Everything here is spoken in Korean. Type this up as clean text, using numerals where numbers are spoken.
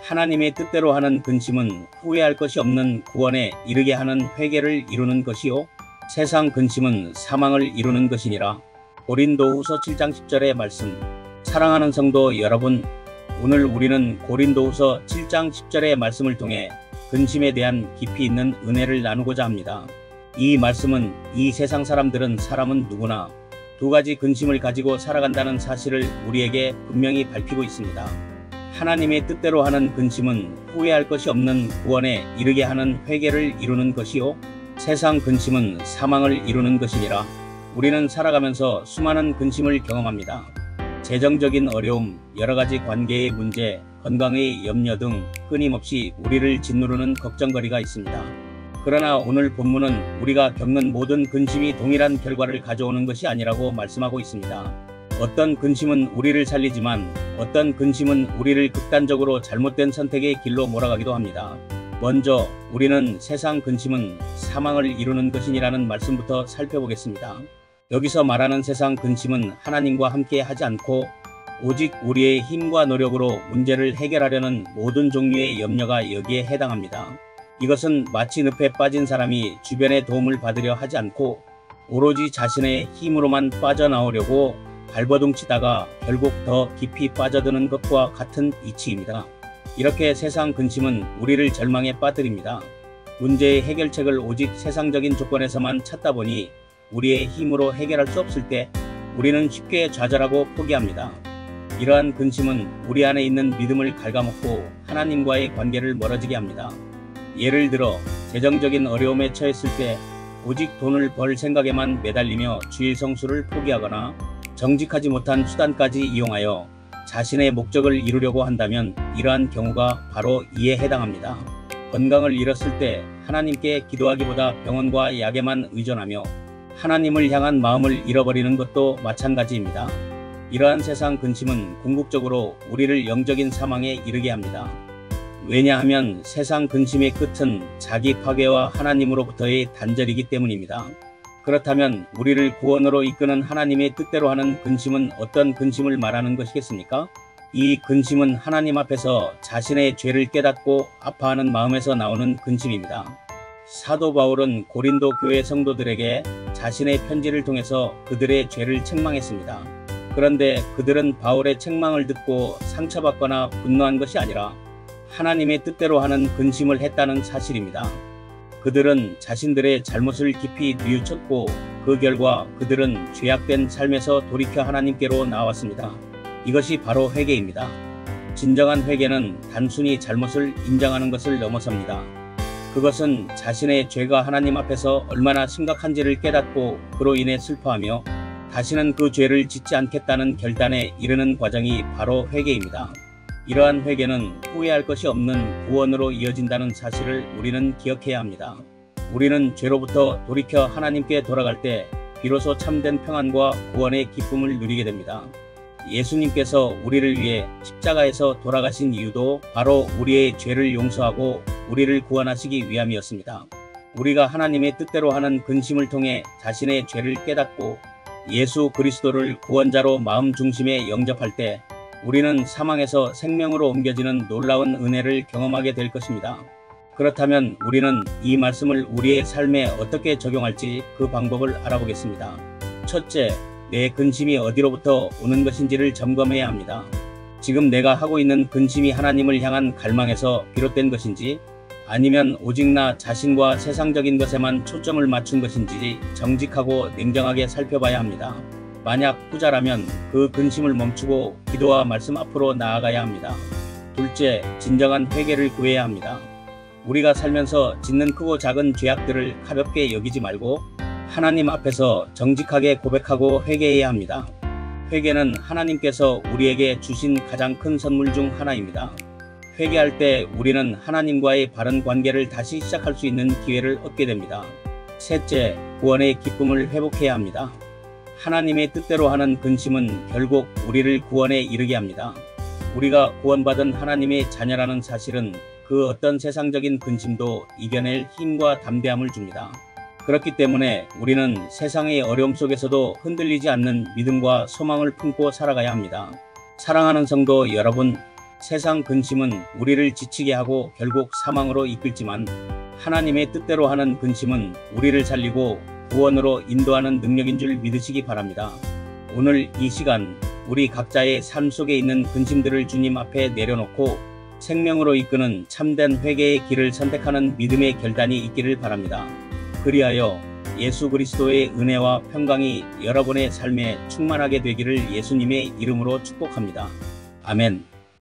하나님의 뜻대로 하는 근심은 후회할 것이 없는 구원에 이르게 하는 회개를 이루는 것이요 세상 근심은 사망을 이루는 것이니라. 고린도후서 7장 10절의 말씀. 사랑하는 성도 여러분, 오늘 우리는 고린도후서 7장 10절의 말씀을 통해 근심에 대한 깊이 있는 은혜를 나누고자 합니다. 이 말씀은 이 세상 사람은 누구나 두 가지 근심을 가지고 살아간다는 사실을 우리에게 분명히 밝히고 있습니다. 하나님의 뜻대로 하는 근심은 후회할 것이 없는 구원에 이르게 하는 회개를 이루는 것이요 세상 근심은 사망을 이루는 것이니라. 우리는 살아가면서 수많은 근심을 경험합니다. 재정적인 어려움, 여러가지 관계의 문제, 건강의 염려 등 끊임없이 우리를 짓누르는 걱정거리가 있습니다. 그러나 오늘 본문은 우리가 겪는 모든 근심이 동일한 결과를 가져오는 것이 아니라고 말씀하고 있습니다. 어떤 근심은 우리를 살리지만 어떤 근심은 우리를 극단적으로 잘못된 선택의 길로 몰아가기도 합니다. 먼저 우리는 세상 근심은 사망을 이루는 것이니라는 말씀부터 살펴보겠습니다. 여기서 말하는 세상 근심은 하나님과 함께 하지 않고 오직 우리의 힘과 노력으로 문제를 해결하려는 모든 종류의 염려가 여기에 해당합니다. 이것은 마치 늪에 빠진 사람이 주변의 도움을 받으려 하지 않고 오로지 자신의 힘으로만 빠져나오려고 발버둥 치다가 결국 더 깊이 빠져드는 것과 같은 이치입니다. 이렇게 세상 근심은 우리를 절망에 빠뜨립니다. 문제의 해결책을 오직 세상적인 조건에서만 찾다 보니 우리의 힘으로 해결할 수 없을 때 우리는 쉽게 좌절하고 포기합니다. 이러한 근심은 우리 안에 있는 믿음을 갉아먹고 하나님과의 관계를 멀어지게 합니다. 예를 들어 재정적인 어려움에 처했을 때 오직 돈을 벌 생각에만 매달리며 주일 성수를 포기하거나 정직하지 못한 수단까지 이용하여 자신의 목적을 이루려고 한다면 이러한 경우가 바로 이에 해당합니다. 건강을 잃었을 때 하나님께 기도하기보다 병원과 약에만 의존하며 하나님을 향한 마음을 잃어버리는 것도 마찬가지입니다. 이러한 세상 근심은 궁극적으로 우리를 영적인 사망에 이르게 합니다. 왜냐하면 세상 근심의 끝은 자기 파괴와 하나님으로부터의 단절이기 때문입니다. 그렇다면 우리를 구원으로 이끄는 하나님의 뜻대로 하는 근심은 어떤 근심을 말하는 것이겠습니까? 이 근심은 하나님 앞에서 자신의 죄를 깨닫고 아파하는 마음에서 나오는 근심입니다. 사도 바울은 고린도 교회 성도들에게 자신의 편지를 통해서 그들의 죄를 책망했습니다. 그런데 그들은 바울의 책망을 듣고 상처받거나 분노한 것이 아니라 하나님의 뜻대로 하는 근심을 했다는 사실입니다. 그들은 자신들의 잘못을 깊이 뉘우쳤고 그 결과 그들은 죄악된 삶에서 돌이켜 하나님께로 나왔습니다. 이것이 바로 회개입니다. 진정한 회개는 단순히 잘못을 인정하는 것을 넘어섭니다. 그것은 자신의 죄가 하나님 앞에서 얼마나 심각한지를 깨닫고 그로 인해 슬퍼하며 다시는 그 죄를 짓지 않겠다는 결단에 이르는 과정이 바로 회개입니다. 이러한 회개는 후회할 것이 없는 구원으로 이어진다는 사실을 우리는 기억해야 합니다. 우리는 죄로부터 돌이켜 하나님께 돌아갈 때 비로소 참된 평안과 구원의 기쁨을 누리게 됩니다. 예수님께서 우리를 위해 십자가에서 돌아가신 이유도 바로 우리의 죄를 용서하고 우리를 구원하시기 위함이었습니다. 우리가 하나님의 뜻대로 하는 근심을 통해 자신의 죄를 깨닫고 예수 그리스도를 구원자로 마음 중심에 영접할 때 우리는 사망에서 생명으로 옮겨지는 놀라운 은혜를 경험하게 될 것입니다. 그렇다면 우리는 이 말씀을 우리의 삶에 어떻게 적용할지 그 방법을 알아보겠습니다. 첫째, 내 근심이 어디로부터 오는 것인지를 점검해야 합니다. 지금 내가 하고 있는 근심이 하나님을 향한 갈망에서 비롯된 것인지 아니면 오직 나 자신과 세상적인 것에만 초점을 맞춘 것인지 정직하고 냉정하게 살펴봐야 합니다. 만약 후자라면 그 근심을 멈추고 기도와 말씀 앞으로 나아가야 합니다. 둘째, 진정한 회개를 구해야 합니다. 우리가 살면서 짓는 크고 작은 죄악들을 가볍게 여기지 말고 하나님 앞에서 정직하게 고백하고 회개해야 합니다. 회개는 하나님께서 우리에게 주신 가장 큰 선물 중 하나입니다. 회개할 때 우리는 하나님과의 바른 관계를 다시 시작할 수 있는 기회를 얻게 됩니다. 셋째, 구원의 기쁨을 회복해야 합니다. 하나님의 뜻대로 하는 근심은 결국 우리를 구원에 이르게 합니다. 우리가 구원받은 하나님의 자녀라는 사실은 그 어떤 세상적인 근심도 이겨낼 힘과 담대함을 줍니다. 그렇기 때문에 우리는 세상의 어려움 속에서도 흔들리지 않는 믿음과 소망을 품고 살아가야 합니다. 사랑하는 성도 여러분, 세상 근심은 우리를 지치게 하고 결국 사망으로 이끌지만 하나님의 뜻대로 하는 근심은 우리를 살리고 구원으로 인도하는 능력인 줄 믿으시기 바랍니다. 오늘 이 시간 우리 각자의 삶 속에 있는 근심들을 주님 앞에 내려놓고 생명으로 이끄는 참된 회개의 길을 선택하는 믿음의 결단이 있기를 바랍니다. 그리하여 예수 그리스도의 은혜와 평강이 여러분의 삶에 충만하게 되기를 예수님의 이름으로 축복합니다. 아멘.